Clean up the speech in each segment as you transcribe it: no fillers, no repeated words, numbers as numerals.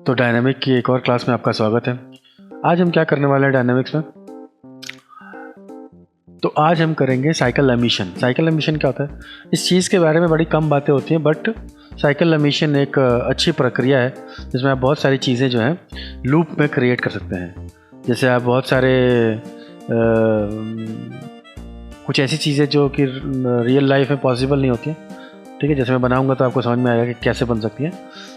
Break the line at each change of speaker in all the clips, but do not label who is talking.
तो डायनामिक की एक और क्लास में आपका स्वागत है। आज हम क्या करने वाले हैं डायनामिक्स में? तो आज हम करेंगे साइकिल एमिशन। साइकिल एमिशन क्या होता है? इस चीज़ के बारे में बड़ी कम बातें होती हैं, बट साइकिल एमिशन एक अच्छी प्रक्रिया है जिसमें आप बहुत सारी चीज़ें जो हैं लूप में क्रिएट कर सकते हैं। जैसे आप बहुत सारे कुछ ऐसी चीज़ें जो कि रियल लाइफ में पॉसिबल नहीं होती हैं, ठीक है। जैसे मैं बनाऊंगा तो आपको समझ में आएगा कि कैसे बन सकती हैं।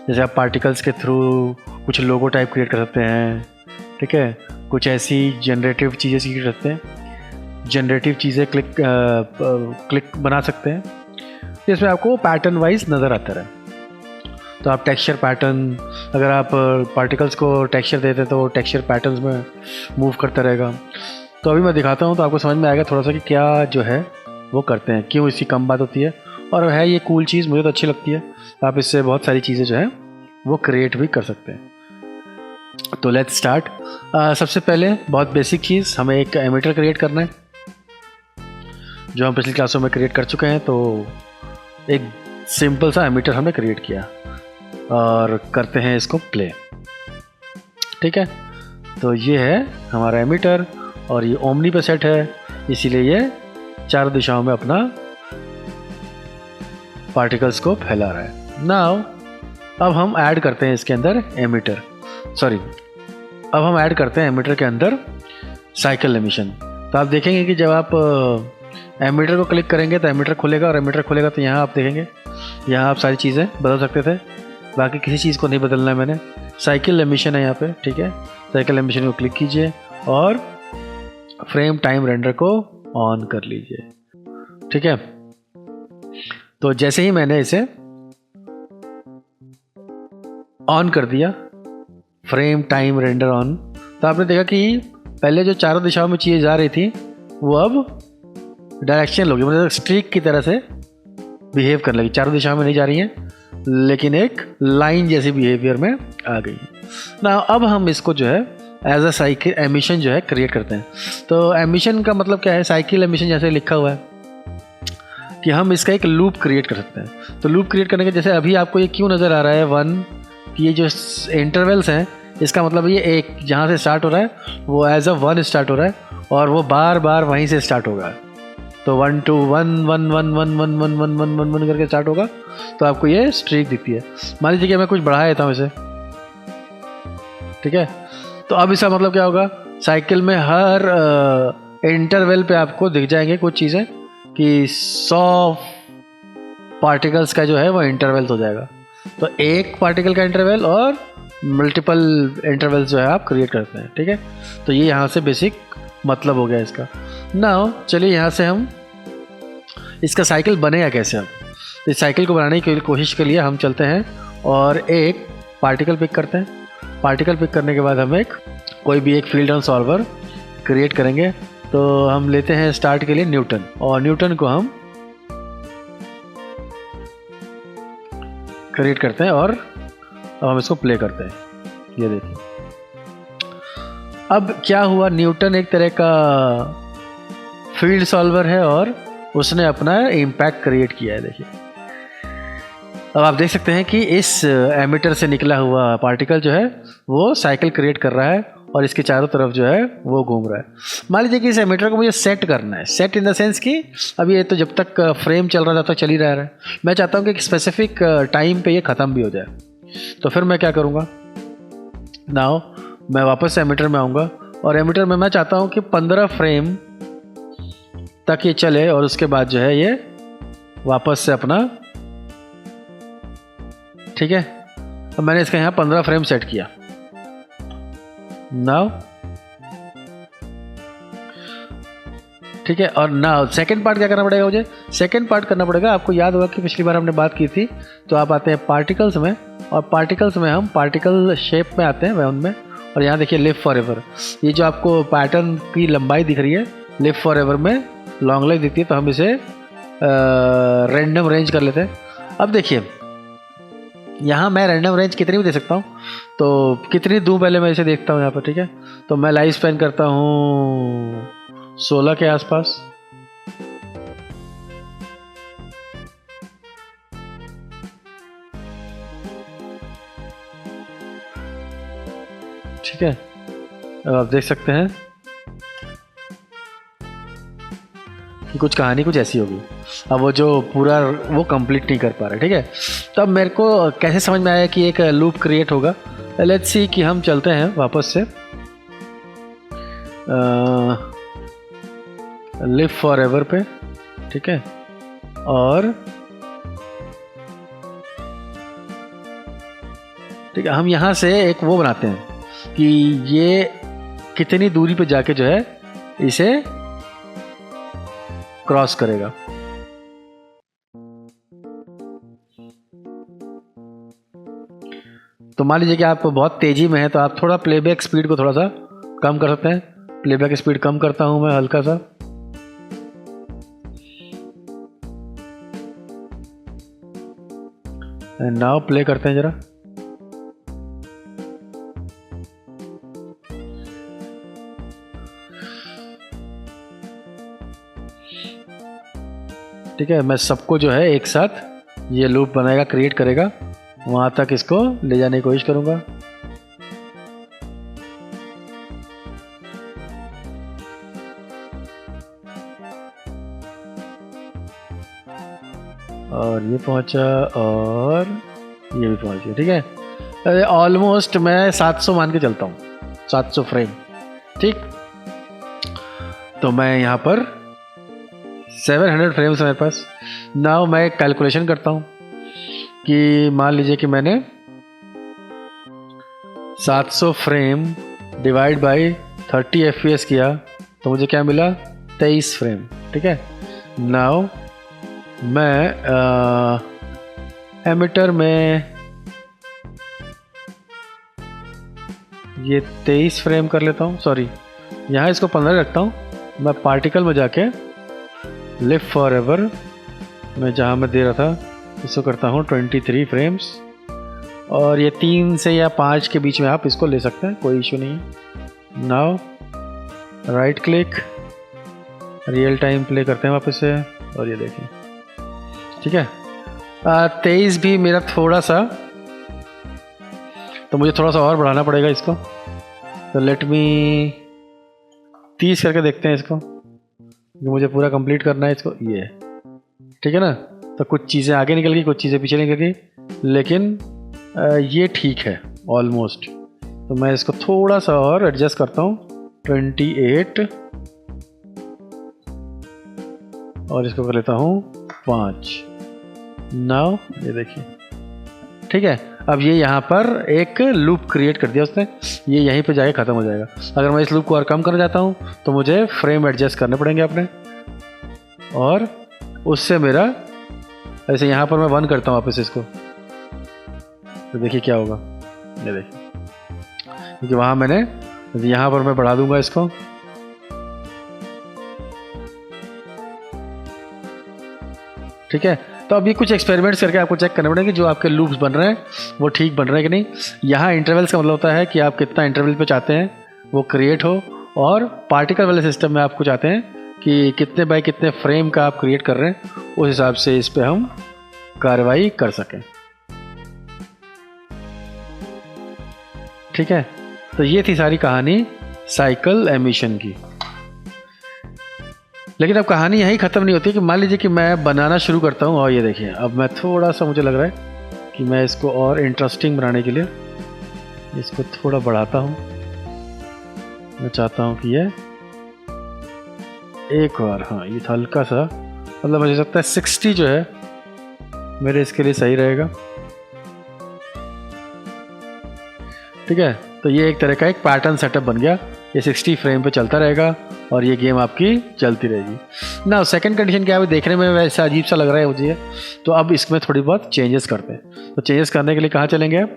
जैसे आप पार्टिकल्स के थ्रू कुछ लोगो टाइप क्रिएट कर सकते हैं, ठीक है। कुछ ऐसी जनरेटिव चीज़ें सीख सकते हैं, जनरेटिव चीज़ें क्लिक बना सकते हैं जिसमें आपको पैटर्न वाइज नज़र आता रहे। तो आप टेक्सचर पैटर्न, अगर आप पार्टिकल्स को टेक्सचर देते हैं तो टेक्सचर पैटर्न्स में मूव करता रहेगा। तो अभी मैं दिखाता हूँ तो आपको समझ में आएगा थोड़ा सा कि क्या जो है वो करते हैं, क्यों इसकी कम बात होती है। और है ये कूल चीज़, मुझे तो अच्छी लगती है। आप इससे बहुत सारी चीज़ें जो है वो क्रिएट भी कर सकते हैं। तो लेट्स स्टार्ट। सबसे पहले बहुत बेसिक चीज़, हमें एक एमिटर क्रिएट करना है जो हम पिछली क्लासों में क्रिएट कर चुके हैं। तो एक सिंपल सा एमिटर हमने क्रिएट किया और करते हैं इसको प्ले, ठीक है। तो ये है हमारा एमिटर और ये ओमनी पे सेट है, इसीलिए ये चारों दिशाओं में अपना पार्टिकल्स को फैला रहा है। नाउ अब हम ऐड करते हैं इसके अंदर एमिटर, अब हम ऐड करते हैं एमिटर के अंदर साइकिल एमिशन। तो आप देखेंगे कि जब आप एमिटर को क्लिक करेंगे तो एमिटर खुलेगा, और एमिटर खुलेगा तो यहाँ आप देखेंगे, यहाँ आप सारी चीज़ें बदल सकते थे। बाकी किसी चीज़ को नहीं बदलना है मैंने। साइकिल एमिशन है यहाँ पे, ठीक है। साइकिल एमिशन को क्लिक कीजिए और फ्रेम टाइम रेंडर को ऑन कर लीजिए, ठीक है। तो जैसे ही मैंने इसे ऑन कर दिया, फ्रेम टाइम रेंडर ऑन, तो आपने देखा कि पहले जो चारों दिशाओं में चीज़ें जा रही थी वो अब डायरेक्शन होगी, मतलब स्ट्रीक की तरह से बिहेव करने लगी। चारों दिशाओं में नहीं जा रही हैं लेकिन एक लाइन जैसी बिहेवियर में आ गई ना। अब हम इसको जो है एज अ साइकिल एमिशन जो है क्रिएट करते हैं। तो एमिशन का मतलब क्या है? साइकिल एमिशन जैसे लिखा हुआ है कि हम इसका एक लूप क्रिएट कर सकते हैं। तो लूप क्रिएट करने के, जैसे अभी आपको ये क्यों नज़र आ रहा है 1, कि ये जो इंटरवल्स हैं इसका मतलब ये एक जहाँ से स्टार्ट हो रहा है वो एज अ 1 स्टार्ट हो रहा है और वो बार बार वहीं से स्टार्ट होगा। तो 1 2 1 1 1 1 1 1 1 1 1 1 करके स्टार्ट होगा, तो आपको ये स्ट्रीक दिखती है। मान लीजिए कि मैं कुछ बढ़ा देता हूँ इसे, ठीक है। तो अब इसका मतलब क्या होगा? साइकिल में हर इंटरवल पे आपको दिख जाएंगे कुछ चीज़ें कि 100 पार्टिकल्स का जो है वो इंटरवल हो जाएगा। तो एक पार्टिकल का इंटरवल और मल्टीपल इंटरवल्स जो है आप क्रिएट करते हैं, ठीक है। तो ये यहाँ से बेसिक मतलब हो गया इसका। नाउ चलिए यहाँ से हम इसका साइकिल बनेगा कैसे। अब तो इस साइकिल को बनाने की कोशिश के लिए हम चलते हैं और एक पार्टिकल पिक करते हैं। पार्टिकल पिक करने के बाद हम कोई भी एक फील्ड ऑन सॉल्वर क्रिएट करेंगे। तो हम लेते हैं स्टार्ट के लिए न्यूटन, और न्यूटन को हम क्रिएट करते हैं और अब हम इसको प्ले करते हैं। ये देखिए अब क्या हुआ। न्यूटन एक तरह का फील्ड सॉल्वर है और उसने अपना इम्पैक्ट क्रिएट किया है। देखिए अब आप देख सकते हैं कि इस एमिटर से निकला हुआ पार्टिकल जो है वो साइकिल क्रिएट कर रहा है और इसके चारों तरफ जो है वो घूम रहा है। मान लीजिए कि इस एमिटर को मुझे सेट करना है। सेट इन द सेंस कि अभी ये तो जब तक फ्रेम चल रहा है तब तक चल ही रहा है। मैं चाहता हूँ कि एक स्पेसिफिक टाइम पे ये ख़त्म भी हो जाए। तो फिर मैं क्या करूँगा? नाउ मैं वापस से एमिटर में आऊँगा और एमिटर में मैं चाहता हूँ कि 15 फ्रेम तक ये चले और उसके बाद जो है ये वापस से अपना, ठीक है। अब मैंने इसका यहाँ 15 फ्रेम सेट किया। नाउ ठीक है। और नाउ सेकंड पार्ट क्या करना पड़ेगा मुझे? सेकंड पार्ट करना पड़ेगा, आपको याद होगा कि पिछली बार हमने बात की थी। तो आप आते हैं पार्टिकल्स में, और पार्टिकल्स में हम पार्टिकल शेप में आते हैं उनमें, और यहाँ देखिए लिव फॉर एवर। ये जो आपको पैटर्न की लंबाई दिख रही है लिव फॉर एवर में लॉन्ग लाइफ दिखती है, तो हम इसे रैंडम रेंज कर लेते हैं। अब देखिए यहाँ मैं रैंडम रेंज कितनी भी दे सकता हूँ, तो कितनी दूँ पहले मैं इसे देखता हूँ यहाँ पर, ठीक है। तो मैं लाइफ स्पैन करता हूँ 16 के आसपास, ठीक है। अब आप देख सकते हैं कि कुछ कहानी कुछ ऐसी होगी। अब वो जो पूरा वो कंप्लीट नहीं कर पा रहा, ठीक है। तो अब मेरे को कैसे समझ में आया कि एक लूप क्रिएट होगा। लेट्स सी कि हम चलते हैं वापस से लिव फॉर एवर पे, ठीक है। और ठीक है, हम यहाँ से एक वो बनाते हैं कि ये कितनी दूरी पे जाके जो है इसे क्रॉस करेगा। तो मान लीजिए कि आप बहुत तेजी में हैं, तो आप थोड़ा प्लेबैक स्पीड को थोड़ा सा कम कर सकते हैं। प्लेबैक स्पीड कम करता हूं मैं हल्का सा। एंड नाउ प्ले करते हैं जरा। ठीक है, मैं सबको जो है एक साथ ये लूप बनाएगा, क्रिएट करेगा, वहां तक इसको ले जाने की कोशिश करूंगा। और ये पहुंचा और ये भी पहुंच गया, ठीक है। अरे ऑलमोस्ट मैं 700 मान के चलता हूँ, 700 फ्रेम, ठीक। तो मैं यहाँ पर 700 फ्रेम्स है मेरे पास। नाउ मैं कैलकुलेशन करता हूँ कि मान लीजिए कि मैंने 700 फ्रेम डिवाइड बाई 30 FPS किया, तो मुझे क्या मिला, 23 फ्रेम, ठीक है। नाउ मैं एमिटर में ये 23 फ्रेम कर लेता हूँ, सॉरी यहाँ इसको 15 रखता हूँ। मैं पार्टिकल में जाके लिव फॉर एवर में जहाँ मैं दे रहा था इसको करता हूँ 23 फ्रेम्स, और ये 3 से या 5 के बीच में आप इसको ले सकते हैं, कोई इशू नहीं है। Now right click, real time play करते हैं वापस से, और ये देखिए, ठीक है। 23 भी मेरा थोड़ा सा, तो मुझे थोड़ा सा और बढ़ाना पड़ेगा इसको। तो लेट मी 30 करके देखते हैं इसको, मुझे पूरा कंप्लीट करना है इसको, ये ठीक है ना। तो कुछ चीज़ें आगे निकल गई, कुछ चीज़ें पीछे निकल गई, लेकिन ये ठीक है ऑलमोस्ट। तो मैं इसको थोड़ा सा और एडजस्ट करता हूँ 28, और इसको कर लेता हूँ 5। नाउ ये देखिए, ठीक है। अब ये यहाँ पर एक लूप क्रिएट कर दिया उसने, ये यहीं पे जाके ख़त्म हो जाएगा। अगर मैं इस लूप को और कम करना चाहता हूँ तो मुझे फ्रेम एडजस्ट करने पड़ेंगे अपने, और उससे मेरा ऐसे यहाँ पर मैं 1 करता हूँ वापस इसको, तो देखिए क्या होगा, ये देखिए, क्योंकि वहाँ मैंने, यहाँ पर मैं बढ़ा दूंगा इसको, ठीक है। तो अभी कुछ एक्सपेरिमेंट्स करके आपको चेक करने पड़ेंगे जो आपके लूप्स बन रहे हैं वो ठीक बन रहे हैं कि नहीं। यहाँ इंटरवल्स का मतलब होता है कि आप कितना इंटरवल पे चाहते हैं वो क्रिएट हो, और पार्टिकल वाले सिस्टम में आपको चाहते हैं कि कितने बाई कितने फ्रेम का आप क्रिएट कर रहे हैं, उस हिसाब से इस पर हम कार्रवाई कर सकें, ठीक है। तो ये थी सारी कहानी साइकिल एमिशन की। लेकिन अब कहानी यहीं ख़त्म नहीं होती कि मान लीजिए कि मैं बनाना शुरू करता हूँ, और ये देखिए अब मैं थोड़ा सा, मुझे लग रहा है कि मैं इसको और इंटरेस्टिंग बनाने के लिए इसको थोड़ा बढ़ाता हूँ। मैं चाहता हूँ कि ये एक बार, हाँ ये हल्का सा, मतलब मुझे लगता है 60 जो है मेरे इसके लिए सही रहेगा, ठीक है। तो ये एक तरह का एक पैटर्न सेटअप बन गया, ये 60 फ्रेम पे चलता रहेगा और ये गेम आपकी चलती रहेगी ना। सेकंड कंडीशन क्या है, देखने में वैसा अजीब सा लग रहा है मुझे, तो अब इसमें थोड़ी बहुत चेंजेस करते हैं। तो चेंजेस करने के लिए कहाँ चलेंगे आप,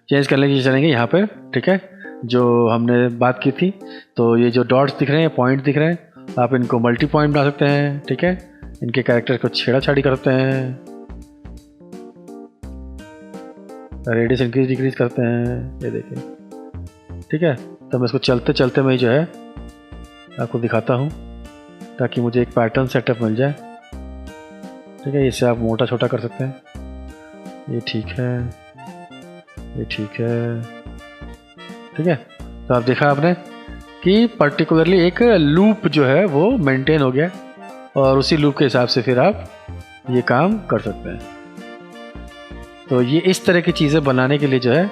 चेंज करने के लिए चलेंगे यहाँ पे, ठीक है, जो हमने बात की थी। तो ये जो डॉट्स दिख रहे हैं, पॉइंट दिख रहे हैं, आप इनको मल्टी पॉइंट बना सकते हैं, ठीक है। इनके कैरेक्टर को छेड़ा छाड़ी करते हैं, रेडियस इंक्रीज डिक्रीज करते हैं, ये देखिए। ठीक है, तो मैं इसको चलते चलते मैं जो है आपको दिखाता हूँ ताकि मुझे एक पैटर्न सेटअप मिल जाए। ठीक है, इसे आप मोटा छोटा कर सकते हैं। ये ठीक है, ये ठीक है। ठीक है, तो आप देखा आपने कि पर्टिकुलरली एक लूप जो है वो मेंटेन हो गया और उसी लूप के हिसाब से फिर आप ये काम कर सकते हैं। तो ये इस तरह की चीज़ें बनाने के लिए जो है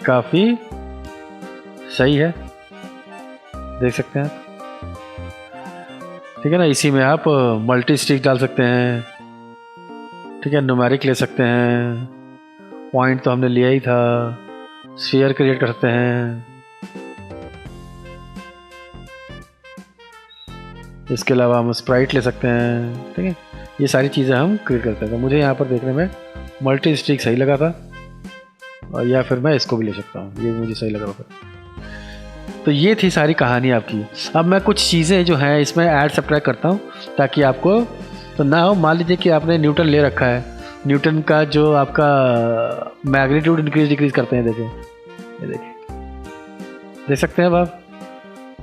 काफ़ी सही है, देख सकते हैं आप। ठीक है ना, इसी में आप मल्टी स्टिक डाल सकते हैं। ठीक है, न्यूमेरिक ले सकते हैं, पॉइंट तो हमने लिया ही था, स्फीयर क्रिएट कर सकते हैं। इसके अलावा हम स्प्राइट ले सकते हैं। ठीक है, ये सारी चीज़ें हम क्रिएट करते हैं। तो मुझे यहाँ पर देखने में मल्टी स्टिक सही लगा था, और या फिर मैं इसको भी ले सकता हूँ, ये मुझे सही लग रहा था। तो ये थी सारी कहानी आपकी। अब मैं कुछ चीज़ें जो हैं इसमें ऐड सब्ट्रैक्ट करता हूँ ताकि आपको तो ना हो। मान लीजिए कि आपने न्यूटन ले रखा है, न्यूटन का जो आपका मैग्नीट्यूड इंक्रीज डिक्रीज करते हैं, देखिए, ये देखिए, देख सकते हैं अब आप।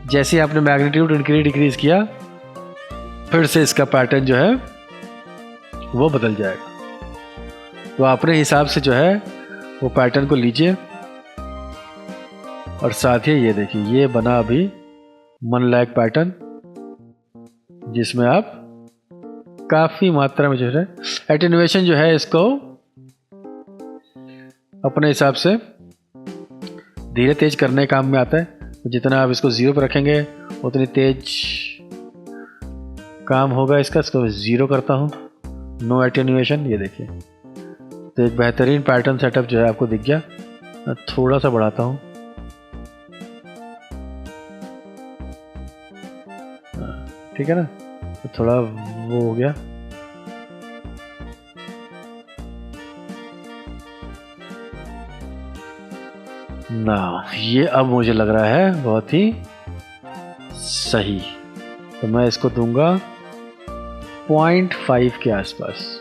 जैसे आपने मैग्नीट्यूड इंक्रीज डिक्रीज किया, फिर से इसका पैटर्न जो है वो बदल जाएगा। तो अपने हिसाब से जो है वो पैटर्न को लीजिए, और साथ ही ये देखिए, ये बना अभी मन लायक पैटर्न, जिसमें आप काफ़ी मात्रा में जो है एटेन्यूएशन जो है इसको अपने हिसाब से धीरे तेज करने काम में आता है। तो जितना आप इसको 0 पर रखेंगे उतनी तेज काम होगा इसका। इसको 0 करता हूँ, नो एटेन्यूएशन, ये देखिए। तो एक बेहतरीन पैटर्न सेटअप जो है आपको दिख गया। मैं थोड़ा सा बढ़ाता हूँ, ठीक है ना, तो थोड़ा वो हो गया। ना ये अब मुझे लग रहा है बहुत ही सही। तो मैं इसको दूंगा 0.5 के आसपास।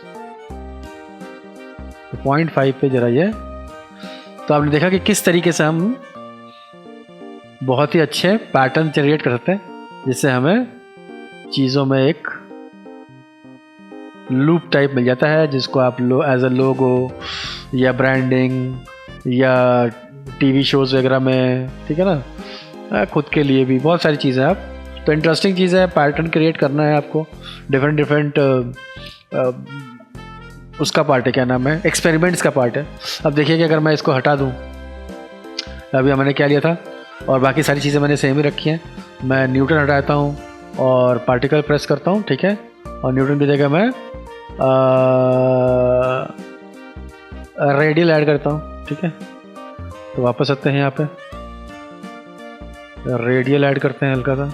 तो 0.5 पे जरा ये, तो आपने देखा कि किस तरीके से हम बहुत ही अच्छे पैटर्न जनरेट कर सकते हैं, जिससे हमें चीज़ों में एक लूप टाइप मिल जाता है, जिसको आप एज अ लोगो या ब्रांडिंग या टीवी शोज़ वगैरह में, ठीक है ना, खुद के लिए भी बहुत सारी चीज़ें आप। तो इंटरेस्टिंग चीज़ है, पैटर्न क्रिएट करना है आपको, डिफरेंट उसका पार्ट है, क्या नाम है, एक्सपेरिमेंट्स का पार्ट है। अब देखिए कि अगर मैं इसको हटा दूँ, अभी मैंने क्या लिया था और बाकी सारी चीज़ें मैंने सेम ही रखी हैं। मैं न्यूटन हटाता हूँ और पार्टिकल प्रेस करता हूँ, ठीक है, और न्यूटन की जगह मैं रेडियल ऐड करता हूँ, ठीक है। तो वापस आते हैं यहाँ पे, रेडियल ऐड करते हैं हल्का सा,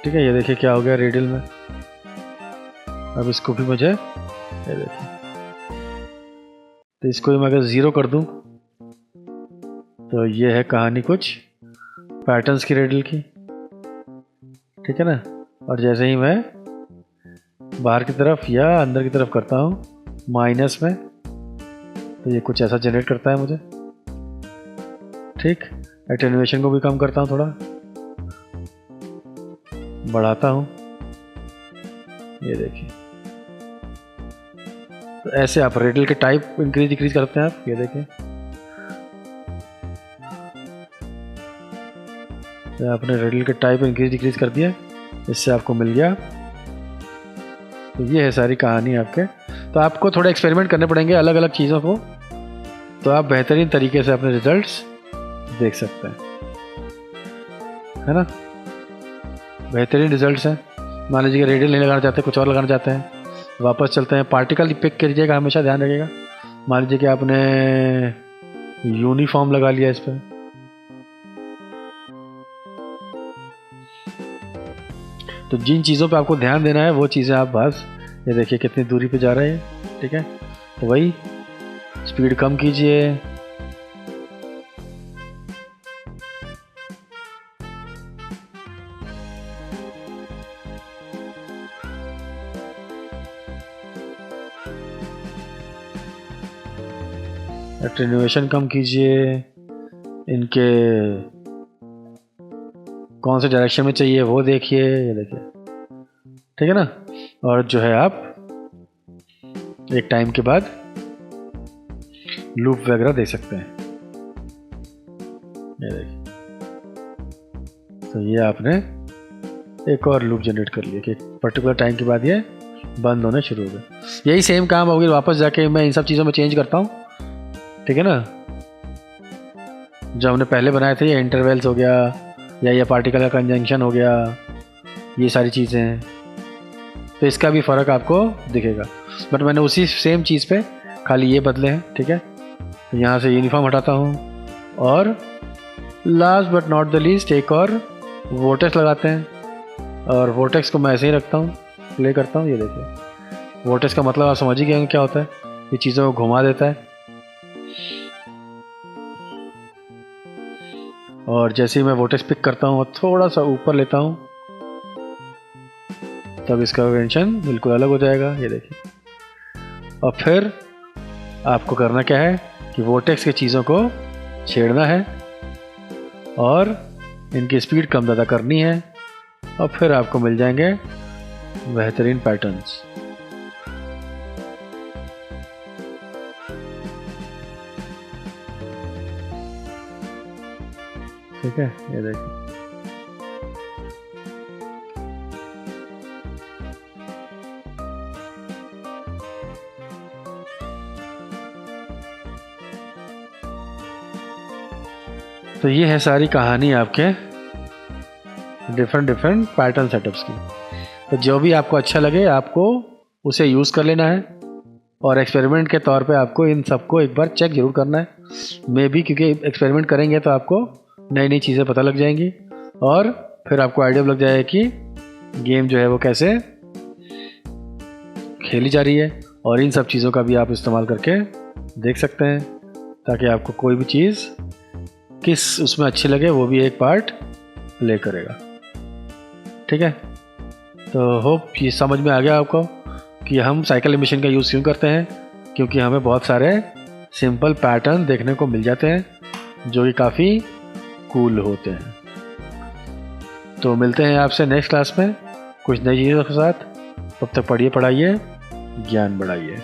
ठीक है। ये देखिए क्या हो गया रेडियल में। अब इसको भी मुझे, ये देखिए, तो इसको भी मैं अगर 0 कर दूँ तो ये है कहानी कुछ पैटर्न्स की रेडियल की, ठीक है ना। और जैसे ही मैं बाहर की तरफ या अंदर की तरफ करता हूँ माइनस में, तो ये कुछ ऐसा जनरेट करता है मुझे, ठीक। एटेन्यूएशन को भी कम करता हूँ, थोड़ा बढ़ाता हूँ, ये देखिए। तो ऐसे आप रेडियल के टाइप इंक्रीज डिक्रीज करते हैं आप, ये देखिए। तो आपने रेडियल के टाइप इंक्रीज डिक्रीज कर दिया, इससे आपको मिल गया। तो ये है सारी कहानी आपके। तो आपको थोड़ा एक्सपेरिमेंट करने पड़ेंगे अलग अलग चीज़ों को, तो आप बेहतरीन तरीके से अपने रिजल्ट्स देख सकते हैं, है ना। बेहतरीन रिजल्ट्स हैं। मान लीजिए कि रेडियल नहीं लगाना चाहते, कुछ और लगाना चाहते हैं, वापस चलते हैं। पार्टिकल पिक कीजिएगा, हमेशा ध्यान रखिएगा। मान लीजिए कि आपने यूनिफॉर्म लगा लिया इस पर, तो जिन चीज़ों पे आपको ध्यान देना है वो चीज़ें आप बस, ये देखिए कितनी दूरी पे जा रहे हैं, ठीक है। तो वही स्पीड कम कीजिए, एटेन्यूएशन कम कीजिए, इनके कौन से डायरेक्शन में चाहिए वो देखिए, ये देखिए, ठीक है ना। और जो है आप एक टाइम के बाद लूप वगैरह दे सकते हैं, ये देखिए। तो ये आपने एक और लूप जनरेट कर लिया कि पर्टिकुलर टाइम के बाद ये बंद होने शुरू हो गए। यही सेम काम होगी, वापस जाके मैं इन सब चीज़ों में चेंज करता हूँ, ठीक है ना। जो हमने पहले बनाए थे, ये इंटरवल्स हो गया या ये पार्टिकल का कंजंक्शन हो गया, ये सारी चीज़ें हैं, तो इसका भी फ़र्क आपको दिखेगा। बट मैंने उसी सेम चीज़ पे खाली ये बदले हैं, ठीक है। तो यहाँ से यूनिफॉर्म हटाता हूँ और last but not the least एक और वोर्टेक्स लगाते हैं, और वोर्टेक्स को मैं ऐसे ही रखता हूँ, प्ले करता हूँ। ये देखिए, वोर्टेक्स का मतलब आप समझ ही गए क्या होता है, ये चीज़ों को घुमा देता है। और जैसे ही मैं वोर्टेक्स पिक करता हूँ और थोड़ा सा ऊपर लेता हूँ, तब इसका ओरिएंटेशन बिल्कुल अलग हो जाएगा, ये देखिए। और फिर आपको करना क्या है कि वोर्टेक्स की चीज़ों को छेड़ना है और इनकी स्पीड कम ज़्यादा करनी है, और फिर आपको मिल जाएंगे बेहतरीन पैटर्न्स। ठीक है, ये देखिए। तो ये है सारी कहानी आपके डिफरेंट पैटर्न सेटअप्स की। तो जो भी आपको अच्छा लगे आपको उसे यूज़ कर लेना है, और एक्सपेरिमेंट के तौर पे आपको इन सबको एक बार चेक ज़रूर करना है। मे भी क्योंकि एक्सपेरिमेंट करेंगे तो आपको नई नई चीज़ें पता लग जाएंगी, और फिर आपको आइडिया लग जाएगा कि गेम जो है वो कैसे खेली जा रही है। और इन सब चीज़ों का भी आप इस्तेमाल करके देख सकते हैं, ताकि आपको कोई भी चीज़ किस उसमें अच्छी लगे वो भी एक पार्ट प्ले करेगा, ठीक है। तो होप ये समझ में आ गया आपको कि हम साइकिल एनिमेशन का यूज़ क्यों करते हैं, क्योंकि हमें बहुत सारे सिंपल पैटर्न देखने को मिल जाते हैं जो कि काफ़ी कूल होते हैं। तो मिलते हैं आपसे नेक्स्ट क्लास में कुछ नई चीज़ों के साथ। तब तक पढ़िए, पढ़ाइए, ज्ञान बढ़ाइए।